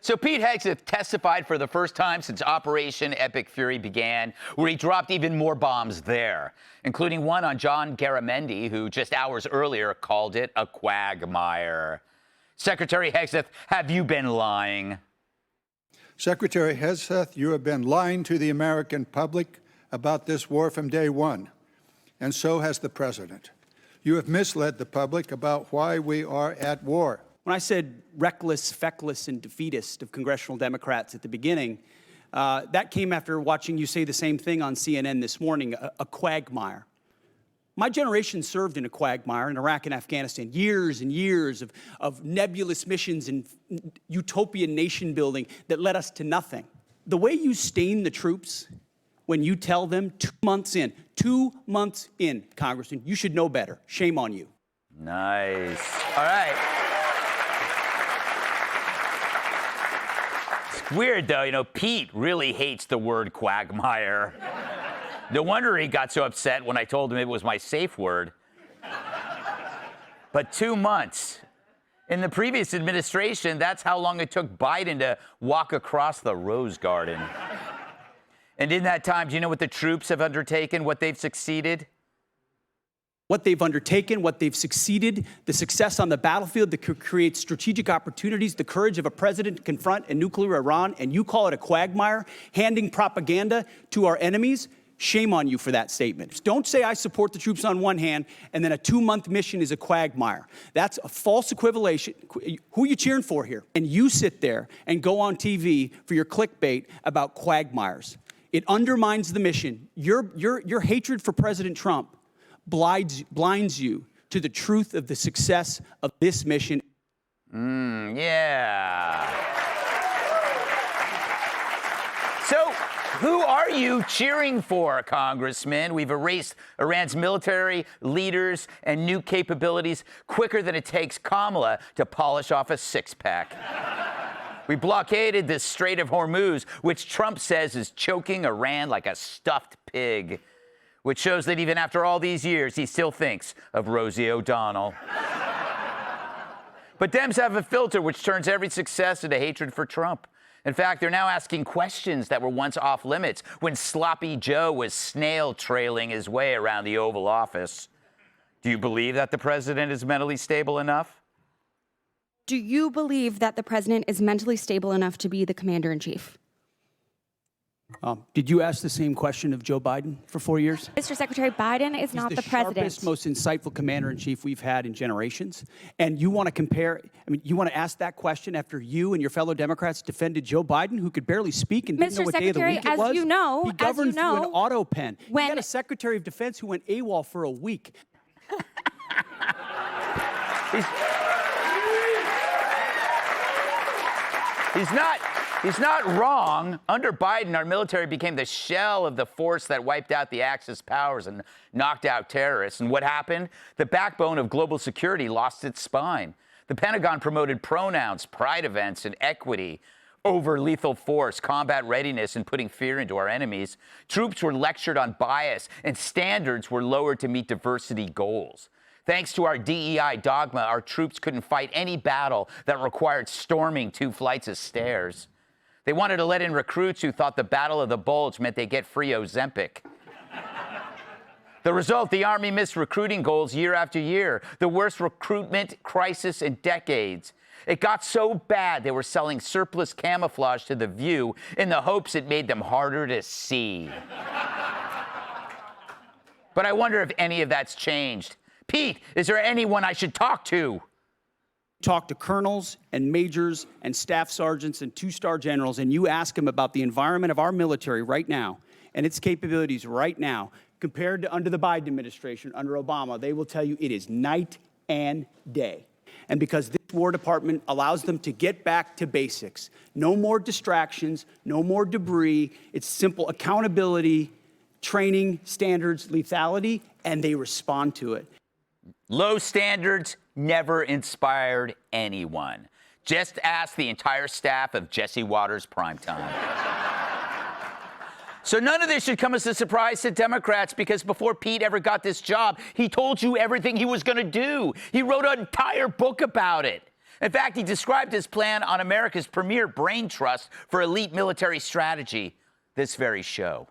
So Pete Hegseth testified for the first time since Operation Epic Fury began, where he dropped even more bombs there, including one on John Garamendi, who just hours earlier called it a quagmire. Secretary Hegseth, have you been lying? Secretary Hegseth, you have been lying to the American public about this war from day one, and so has the President. You have misled the public about why we are at war. When I said reckless, feckless, and defeatist of congressional Democrats at the beginning, that came after watching you say the same thing on CNN this morning, a quagmire. My generation served in a quagmire in Iraq and Afghanistan, years and years of nebulous missions and utopian nation building that led us to nothing. The way you stain the troops when you tell them 2 months in, Congressman, you should know better. Shame on you. Nice. All right. It's weird, though. You know, Pete really hates the word quagmire. No wonder he got so upset when I told him it was my safe word. But 2 months. In the previous administration, that's how long it took Biden to walk across the Rose Garden. And in that time, do you know what the troops have undertaken, what they've succeeded? What they've undertaken, what they've succeeded, the success on the battlefield that could create strategic opportunities, the courage of a president to confront a nuclear Iran, and you call it a quagmire, handing propaganda to our enemies? Shame on you for that statement. Don't say I support the troops on one hand, and then a 2-month mission is a quagmire. That's a false equivalation. Who are you cheering for here? And you sit there and go on TV for your clickbait about quagmires. It undermines the mission. Your hatred for President Trump blinds you to the truth of the success of this mission. Yeah. So, who are you cheering for, Congressman? We've erased Iran's military leaders and new capabilities quicker than it takes Kamala to polish off a six-pack. We blockaded the Strait of Hormuz, which Trump says is choking Iran like a stuffed pig, which shows that even after all these years, he still thinks of Rosie O'Donnell. But Dems have a filter which turns every success into hatred for Trump. In fact, they're now asking questions that were once off limits when Sloppy Joe was snail trailing his way around the Oval Office. Do you believe that the president is mentally stable enough? Do you believe that the president is mentally stable enough to be the commander-in-chief? Did you ask the same question of Joe Biden for 4 years? Mr. Secretary, Biden is not the president. He's the sharpest, most insightful commander-in-chief we've had in generations. And you want to compare, you want to ask that question after you and your fellow Democrats defended Joe Biden, who could barely speak and didn't know what day of the week it was? As you know, he governed through an auto pen. He had a Secretary of Defense who went AWOL for a week. He's not wrong. Under Biden, our military became the shell of the force that wiped out the Axis powers and knocked out terrorists. And what happened? The backbone of global security lost its spine. The Pentagon promoted pronouns, pride events, and equity over lethal force, combat readiness, and putting fear into our enemies. Troops were lectured on bias, and standards were lowered to meet diversity goals. Thanks to our DEI dogma, our troops couldn't fight any battle that required storming 2 flights of stairs. They wanted to let in recruits who thought the Battle of the Bulge meant they get free Ozempic. The result, the Army missed recruiting goals year after year, the worst recruitment crisis in decades. It got so bad they were selling surplus camouflage to The View in the hopes it made them harder to see. But I wonder if any of that's changed. Pete, is there anyone I should talk to? Talk to colonels and majors and staff sergeants and 2-star generals, and you ask them about the environment of our military right now and its capabilities right now compared to under the Biden administration, under Obama. They will tell you it is night and day. And because this War Department allows them to get back to basics, no more distractions, no more debris. It's simple accountability, training, standards, lethality, and they respond to it. Low standards never inspired anyone. Just ask the entire staff of Jesse Watters Primetime. So none of this should come as a surprise to Democrats, because before Pete ever got this job, he told you everything he was going to do. He wrote an entire book about it. In fact, he described his plan on America's premier brain trust for elite military strategy this very show.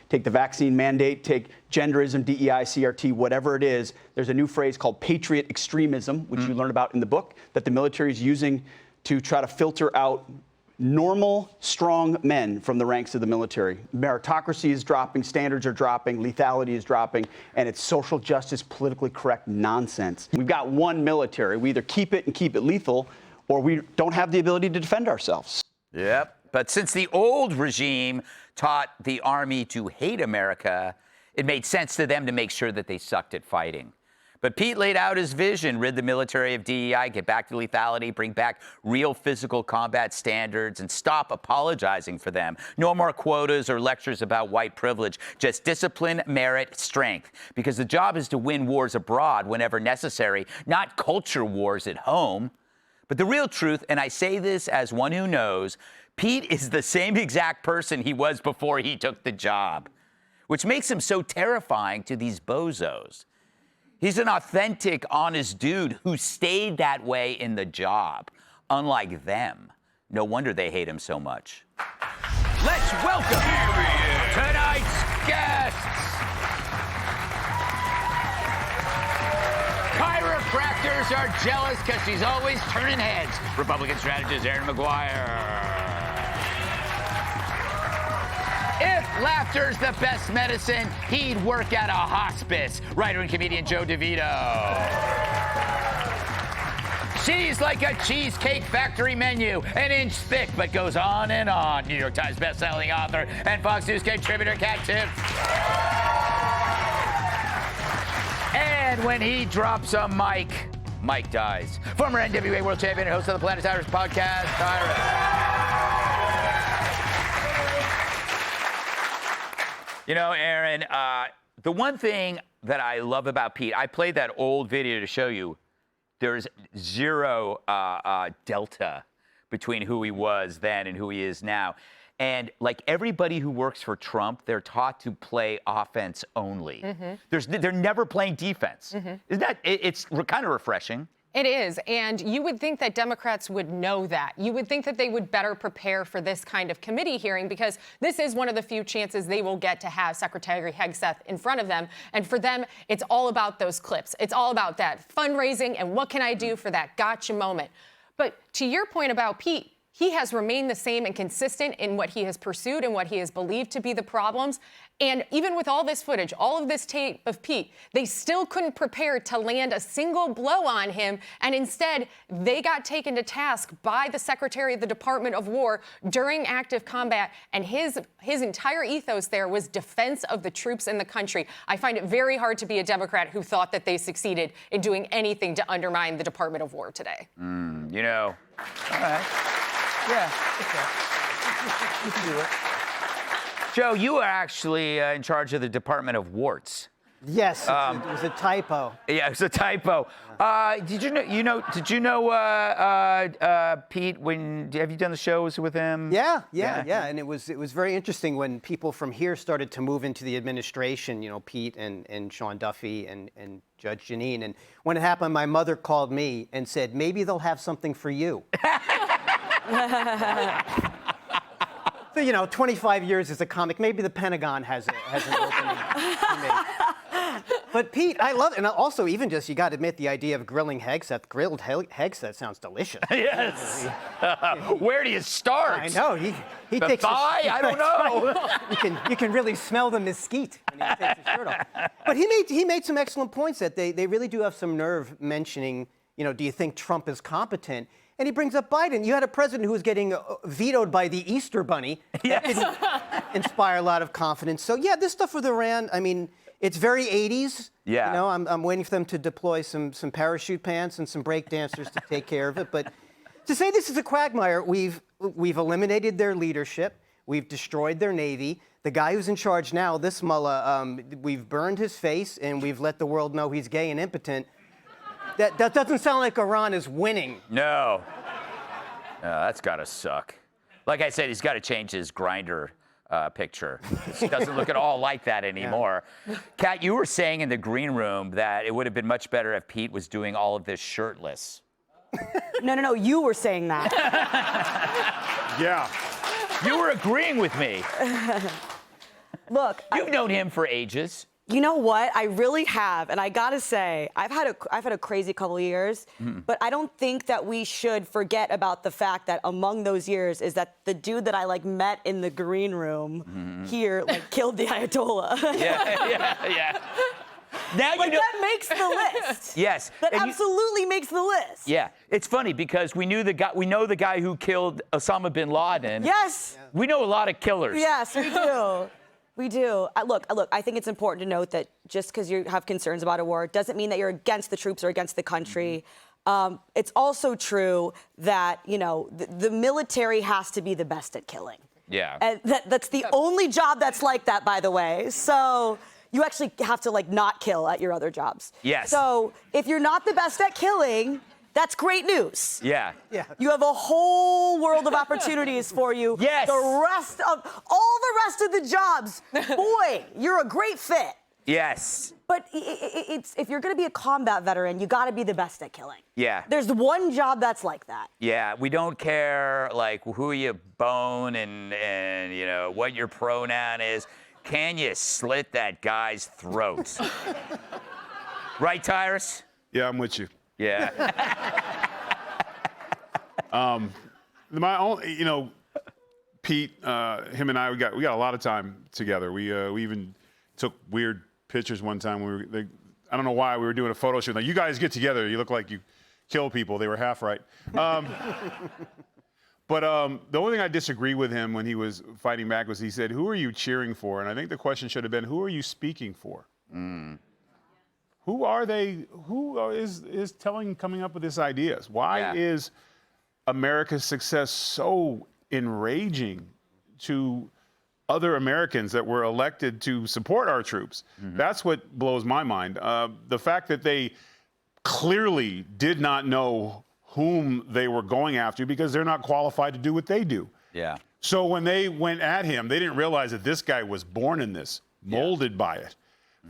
Take the vaccine mandate, take genderism, DEI, CRT, whatever it is. There's a new phrase called patriot extremism, which you learn about in the book, that the military is using to try to filter out normal, strong men from the ranks of the military. Meritocracy is dropping, standards are dropping, lethality is dropping, and it's social justice, politically correct nonsense. We've got one military. We either keep it and keep it lethal, or we don't have the ability to defend ourselves. Yep. But since the old regime taught the Army to hate America, it made sense to them to make sure that they sucked at fighting. But Pete laid out his vision: rid the military of DEI, get back to lethality, bring back real physical combat standards, and stop apologizing for them. No more quotas or lectures about white privilege, just discipline, merit, strength. Because the job is to win wars abroad whenever necessary, not culture wars at home. But the real truth, and I say this as one who knows, Pete is the same exact person he was before he took the job, which makes him so terrifying to these bozos. He's an authentic, honest dude who stayed that way in the job, unlike them. No wonder they hate him so much. Let's welcome tonight's guests. Chiropractors are jealous because she's always turning heads. Republican strategist Aaron McGuire. If laughter's the best medicine, he'd work at a hospice. Writer and comedian Joe DeVito. She's like a Cheesecake Factory menu, an inch thick but goes on and on. New York Times bestselling author and Fox News contributor Cat Tips. And when he drops a mic, Mike dies. Former NWA World Champion and host of the Planet Tyrus podcast, Tyrus. You know, Aaron, the one thing that I love about Pete, I played that old video to show you. There's zero delta between who he was then and who he is now. And like everybody who works for Trump, they're taught to play offense only. They're never playing defense. Isn't that, it's kind of refreshing. It is, and you would think that Democrats would know that. You would think that they would better prepare for this kind of committee hearing, because this is one of the few chances they will get to have Secretary Hegseth in front of them. And for them, it's all about those clips. It's all about that fundraising and what can I do for that gotcha moment. But to your point about Pete, he has remained the same and consistent in what he has pursued and what he has believed to be the problems. And even with all this footage, all of this tape of Pete, they still couldn't prepare to land a single blow on him. And instead, they got taken to task by the Secretary of the Department of War during active combat. And his entire ethos there was defense of the troops in the country. I find it very hard to be a Democrat who thought that they succeeded in doing anything to undermine the Department of War today. You know, all right. Yeah, okay. You can do it. Joe, you are actually in charge of the Department of Warts. Yes, it was a typo. Yeah, it was a typo. Did you know? Pete? Have you done the shows with him? Yeah. And it was very interesting when people from here started to move into the administration. You know, Pete and Sean Duffy and Judge Janine. And when it happened, my mother called me and said, "Maybe they'll have something for you." So, you know, 25 years as a comic, maybe the Pentagon has an opening for me. But Pete, I love it. And also, even just, you got to admit, the idea of grilling Hegseth, grilled Hegseth sounds delicious. Yes. Where do you start? I know. He the takes thigh? I don't know. Right. You can really smell the mesquite when he takes his shirt off. But he made some excellent points that they really do have some nerve mentioning, you know, do you think Trump is competent? And he brings up Biden. You had a president who was getting vetoed by the Easter Bunny. Yes. That didn't inspire a lot of confidence. So, yeah, this stuff with Iran, I mean, it's very 80s. Yeah. You know, I'm waiting for them to deploy some parachute pants and some break dancers to take care of it. But to say this is a quagmire, we've eliminated their leadership. We've destroyed their Navy. The guy who's in charge now, this mullah, we've burned his face and we've let the world know he's gay and impotent. That doesn't sound like Iran is winning. No. That's got to suck. Like I said, he's got to change his Grindr picture. It doesn't look at all like that anymore. Yeah. Kat, you were saying in the green room that it would have been much better if Pete was doing all of this shirtless. No, you were saying that. Yeah. You were agreeing with me. Look, You've known him for ages. you know what? I really have, and I gotta say, I've had a crazy couple of years, but I don't think that we should forget about the fact that among those years is that the dude that I met in the green room here killed the Ayatollah. Yeah. Now you But know. that makes the list. Yes. That and you- absolutely makes the list. Yeah, it's funny because we know the guy who killed Osama bin Laden. Yes. We know a lot of killers. Yes, we do. We do. Look, I think it's important to note that just because you have concerns about a war doesn't mean that you're against the troops or against the country. It's also true that, the military has to be the best at killing. Yeah. And that's the only job that's like that, by the way. So you actually have to, not kill at your other jobs. Yes. So if you're not the best at killing, that's great news. Yeah. You have a whole world of opportunities for you. Yes. All the rest of the jobs, boy, you're a great fit. Yes. But if you're going to be a combat veteran, you got to be the best at killing. Yeah. There's one job that's like that. Yeah, we don't care who you bone and what your pronoun is. Can you slit that guy's throat? Right, Tyrus? Yeah, I'm with you. Yeah. My own, Pete, him and I, we got a lot of time together. We even took weird pictures one time. I don't know why we were doing a photo shoot. You guys get together. You look like you kill people. They were half right. But the only thing I disagree with him when he was fighting back was he said, "Who are you cheering for?" And I think the question should have been, "Who are you speaking for?" Who are they? Who is coming up with these ideas? Why is America's success so enraging to other Americans that were elected to support our troops? That's what blows my mind. The fact that they clearly did not know whom they were going after because they're not qualified to do what they do. Yeah. So when they went at him, they didn't realize that this guy was born in this, molded by it.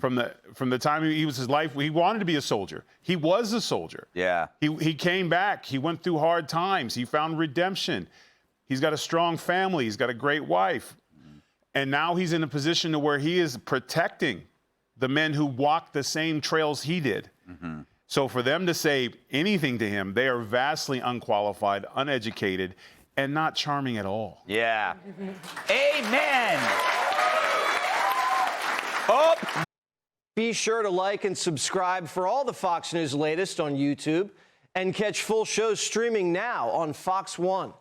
From the time he was his life, he wanted to be a soldier. He was a soldier. Yeah. He came back. He went through hard times. He found redemption. He's got a strong family. He's got a great wife. And now he's in a position to where he is protecting the men who walked the same trails he did. So for them to say anything to him, they are vastly unqualified, uneducated, and not charming at all. Yeah. Amen. Oh. Be sure to like and subscribe for all the Fox News latest on YouTube and catch full shows streaming now on Fox One.